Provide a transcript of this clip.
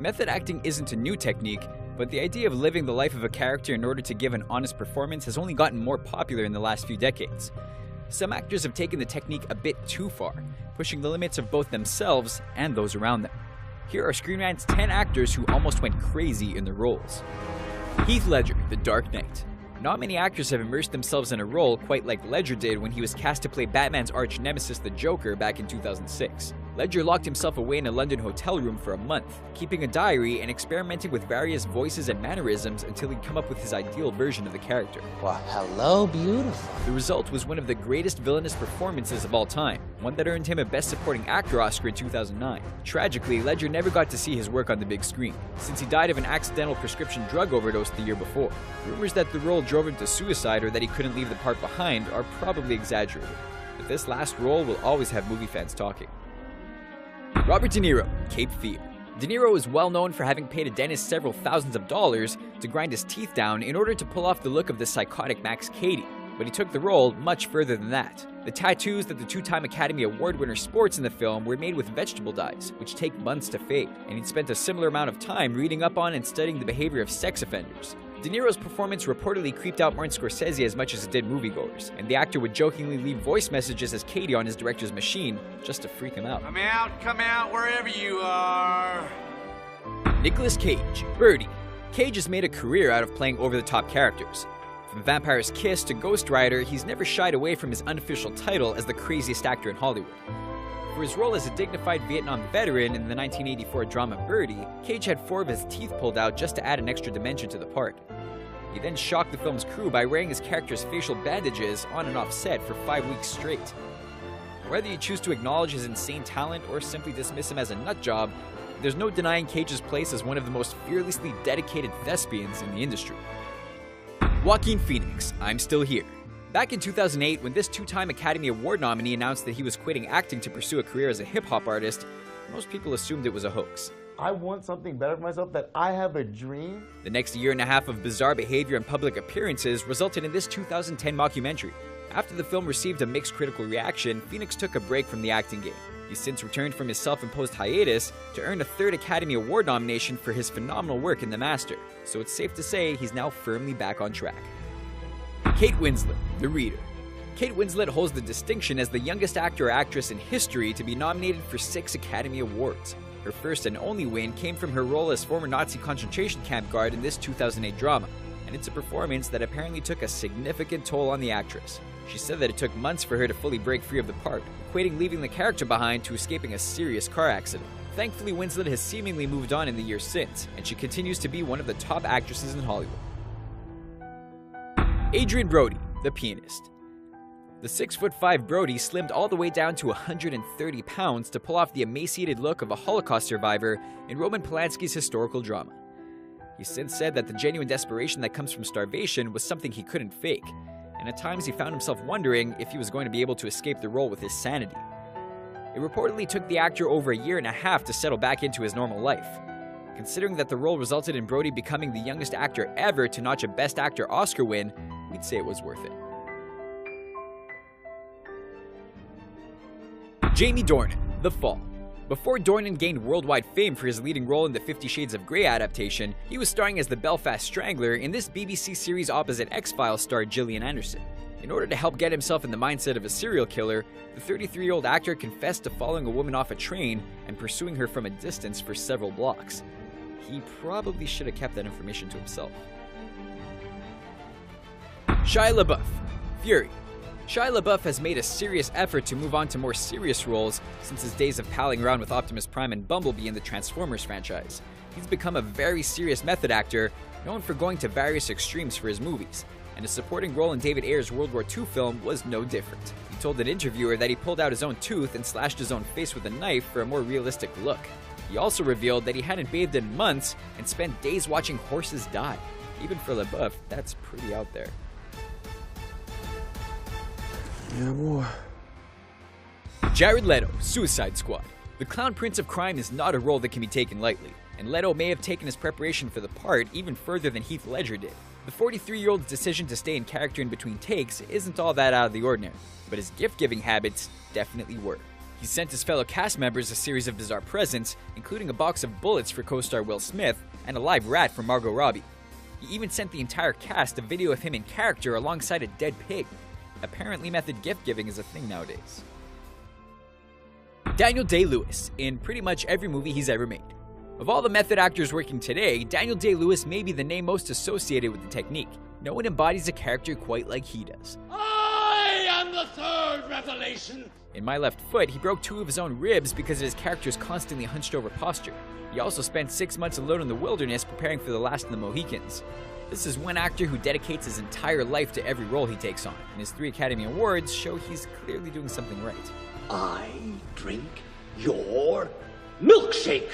Method acting isn't a new technique, but the idea of living the life of a character in order to give an honest performance has only gotten more popular in the last few decades. Some actors have taken the technique a bit too far, pushing the limits of both themselves and those around them. Here are Screen Rant's 10 actors who almost went crazy in their roles. Heath Ledger, The Dark Knight. Not many actors have immersed themselves in a role quite like Ledger did when he was cast to play Batman's arch-nemesis the Joker back in 2006. Ledger locked himself away in a London hotel room for a month, keeping a diary and experimenting with various voices and mannerisms until he'd come up with his ideal version of the character. Well, hello, beautiful. The result was one of the greatest villainous performances of all time, one that earned him a Best Supporting Actor Oscar in 2009. Tragically, Ledger never got to see his work on the big screen, since he died of an accidental prescription drug overdose the year before. Rumors that the role drove him to suicide or that he couldn't leave the part behind are probably exaggerated, but this last role will always have movie fans talking. Robert De Niro, Cape Fear. De Niro is well known for having paid a dentist several thousands of dollars to grind his teeth down in order to pull off the look of the psychotic Max Cady, but he took the role much further than that. The tattoos that the two-time Academy Award winner sports in the film were made with vegetable dyes, which take months to fade, and he'd spent a similar amount of time reading up on and studying the behavior of sex offenders. De Niro's performance reportedly creeped out Martin Scorsese as much as it did moviegoers, and the actor would jokingly leave voice messages as Cady on his director's machine just to freak him out. Come out, wherever you are. Nicolas Cage, Birdie. Cage has made a career out of playing over-the-top characters. From Vampire's Kiss to Ghost Rider, he's never shied away from his unofficial title as the craziest actor in Hollywood. For his role as a dignified Vietnam veteran in the 1984 drama Birdie, Cage had 4 of his teeth pulled out just to add an extra dimension to the part. He then shocked the film's crew by wearing his character's facial bandages on and off set for 5 weeks straight. Whether you choose to acknowledge his insane talent or simply dismiss him as a nutjob, there's no denying Cage's place as one of the most fearlessly dedicated thespians in the industry. Joaquin Phoenix, I'm Still Here. Back in 2008, when this two-time Academy Award nominee announced that he was quitting acting to pursue a career as a hip-hop artist, most people assumed it was a hoax. I want something better for myself, that I have a dream. The next year and a half of bizarre behavior and public appearances resulted in this 2010 mockumentary. After the film received a mixed critical reaction, Phoenix took a break from the acting game. He's since returned from his self-imposed hiatus to earn a 3rd Academy Award nomination for his phenomenal work in The Master, so it's safe to say he's now firmly back on track. Kate Winslet, The Reader. Kate Winslet holds the distinction as the youngest actor or actress in history to be nominated for 6 Academy Awards. Her first and only win came from her role as former Nazi concentration camp guard in this 2008 drama, and it's a performance that apparently took a significant toll on the actress. She said that it took months for her to fully break free of the part, equating leaving the character behind to escaping a serious car accident. Thankfully, Winslet has seemingly moved on in the years since, and she continues to be one of the top actresses in Hollywood. Adrien Brody, The Pianist. The 6'5" Brody slimmed all the way down to 130 pounds to pull off the emaciated look of a Holocaust survivor in Roman Polanski's historical drama. He's since said that the genuine desperation that comes from starvation was something he couldn't fake, and at times he found himself wondering if he was going to be able to escape the role with his sanity. It reportedly took the actor over a year and a half to settle back into his normal life. Considering that the role resulted in Brody becoming the youngest actor ever to notch a Best Actor Oscar win, we'd say it was worth it. Jamie Dornan, The Fall. Before Dornan gained worldwide fame for his leading role in the 50 Shades of Grey adaptation, he was starring as the Belfast Strangler in this BBC series opposite X-Files star Gillian Anderson. In order to help get himself in the mindset of a serial killer, the 33-year-old actor confessed to following a woman off a train and pursuing her from a distance for several blocks. He probably should have kept that information to himself. Shia LaBeouf, Fury. Shia LaBeouf has made a serious effort to move on to more serious roles since his days of palling around with Optimus Prime and Bumblebee in the Transformers franchise. He's become a very serious method actor, known for going to various extremes for his movies, and his supporting role in David Ayer's World War II film was no different. He told an interviewer that he pulled out his own tooth and slashed his own face with a knife for a more realistic look. He also revealed that he hadn't bathed in months and spent days watching horses die. Even for LaBeouf, that's pretty out there. Yeah, boy. Jared Leto, Suicide Squad. The Clown Prince of Crime is not a role that can be taken lightly, and Leto may have taken his preparation for the part even further than Heath Ledger did. The 43-year-old's decision to stay in character in between takes isn't all that out of the ordinary, but his gift-giving habits definitely were. He sent his fellow cast members a series of bizarre presents, including a box of bullets for co-star Will Smith and a live rat for Margot Robbie. He even sent the entire cast a video of him in character alongside a dead pig. Apparently, method gift-giving is a thing nowadays. Daniel Day-Lewis, in pretty much every movie he's ever made. Of all the method actors working today, Daniel Day-Lewis may be the name most associated with the technique. No one embodies a character quite like he does. I am the third revelation! In My Left Foot, he broke 2 of his own ribs because of his character's constantly hunched over posture. He also spent 6 months alone in the wilderness preparing for The Last of the Mohicans. This is one actor who dedicates his entire life to every role he takes on, and his 3 Academy Awards show he's clearly doing something right. I drink your milkshake.